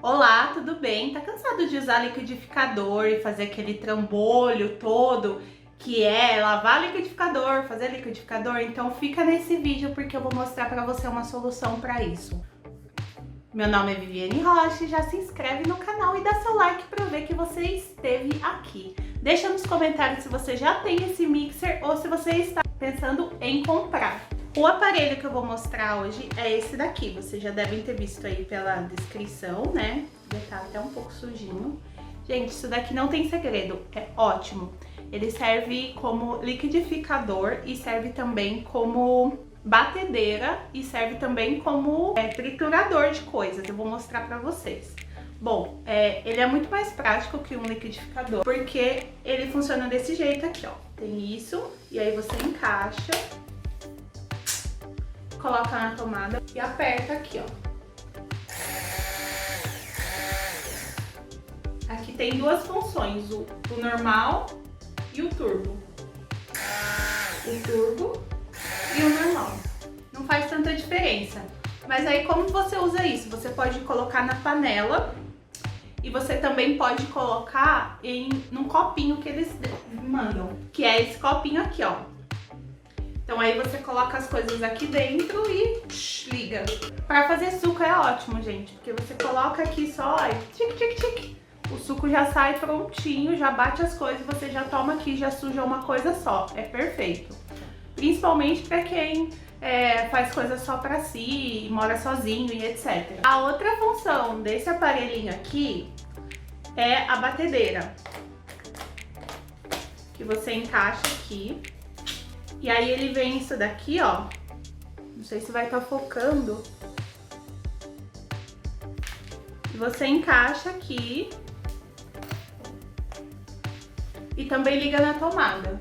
Olá, tudo bem? Tá cansado de usar liquidificador e fazer aquele trambolho todo que é lavar liquidificador, fazer liquidificador? Então fica nesse vídeo porque eu vou mostrar pra você uma solução pra isso. Meu nome é Viviane Rocha, já se inscreve no canal e dá seu like pra eu ver que você esteve aqui. Deixa nos comentários se você já tem esse mixer ou se você está pensando em comprar. O aparelho que eu vou mostrar hoje é esse daqui, vocês já devem ter visto aí pela descrição, né? Já tá até um pouco sujinho. Gente, isso daqui não tem segredo, é ótimo. Ele serve como liquidificador e serve também como batedeira e serve também como triturador de coisas. Eu vou mostrar pra vocês. Bom, ele é muito mais prático que um liquidificador, porque ele funciona desse jeito aqui, ó. Tem isso, e aí você encaixa, coloca na tomada e aperta aqui, ó. Aqui tem duas funções, o normal e o turbo. O turbo e o normal. Não faz tanta diferença. Mas aí como você usa isso? Você pode colocar na panela e você também pode colocar num copinho que eles mandam, que é esse copinho aqui, ó. Então aí você coloca as coisas aqui dentro e liga. Pra fazer suco é ótimo, gente, porque você coloca aqui só, ó, tic, tic, tic. O suco já sai prontinho, já bate as coisas, você já toma aqui, já suja uma coisa só. É perfeito. Principalmente pra quem faz coisa só pra si, mora sozinho e etc. A outra função desse aparelhinho aqui é a batedeira, que você encaixa aqui. E aí ele vem isso daqui, ó. Não sei se vai estar focando. Você encaixa aqui. E também liga na tomada.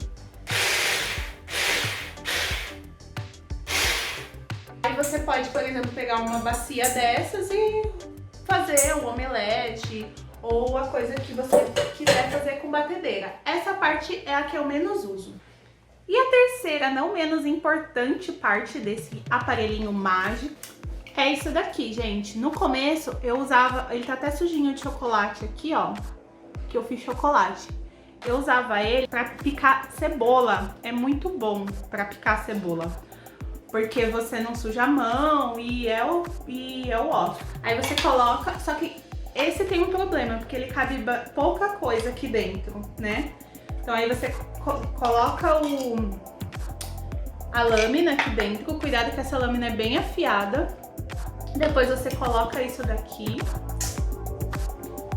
Aí você pode, por exemplo, pegar uma bacia dessas e fazer um omelete ou a coisa que você quiser fazer com batedeira. Essa parte é a que eu menos uso. E a terceira, não menos importante parte desse aparelhinho mágico é isso daqui, gente. No começo eu usava, ele tá até sujinho de chocolate aqui, ó, que eu fiz chocolate. Eu usava ele pra picar cebola, é muito bom pra picar cebola, porque você não suja a mão e é o ó. Aí você coloca, só que esse tem um problema, porque ele cabe pouca coisa aqui dentro, né? Então aí você coloca a lâmina aqui dentro, cuidado que essa lâmina é bem afiada. Depois você coloca isso daqui.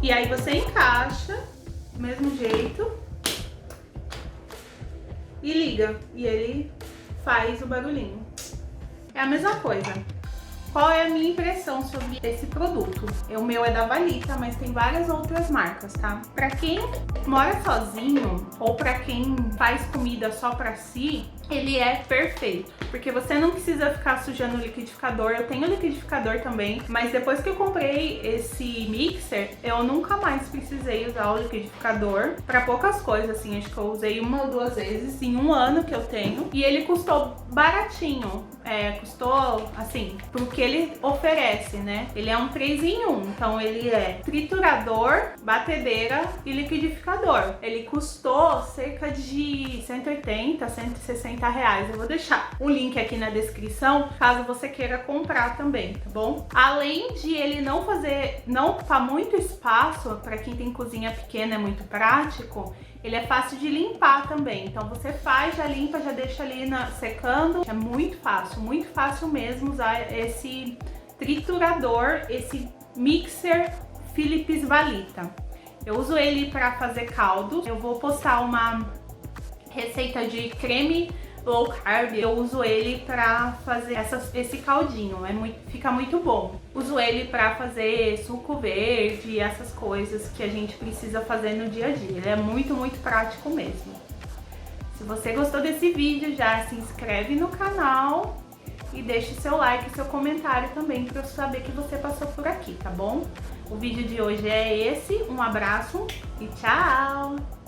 E aí você encaixa do mesmo jeito. E liga. E ele faz o barulhinho. É a mesma coisa. Qual é a minha impressão sobre esse produto? O meu é da Valita, mas tem várias outras marcas, tá? Pra quem mora sozinho ou pra quem faz comida só pra si, ele é perfeito, porque você não precisa ficar sujando o liquidificador. Eu tenho liquidificador também, mas depois que eu comprei esse mixer, eu nunca mais precisei usar o liquidificador pra poucas coisas, assim. Acho que eu usei uma ou duas vezes em um ano que eu tenho, e ele custou baratinho. Custou, assim, pro que ele oferece, né? Ele é um 3 em 1, então ele é triturador, batedeira e liquidificador. Ele custou cerca de 180, 160 reais. Eu vou deixar o link aqui na descrição, caso você queira comprar também, tá bom? Além de ele não ocupar muito espaço, para quem tem cozinha pequena é muito prático, ele é fácil de limpar também. Então você faz, já limpa, já deixa ali secando. É muito fácil mesmo usar esse triturador, esse mixer Philips Valita. Eu uso ele para fazer caldo. Eu vou postar uma receita de creme low carb. Eu uso ele para fazer esse caldinho, fica muito bom. Uso ele para fazer suco verde, essas coisas que a gente precisa fazer no dia a dia. Ele é muito prático mesmo. Se você gostou desse vídeo, já se inscreve no canal e deixe seu like e seu comentário também para eu saber que você passou por aqui, tá bom? O vídeo de hoje é esse. Um abraço e tchau!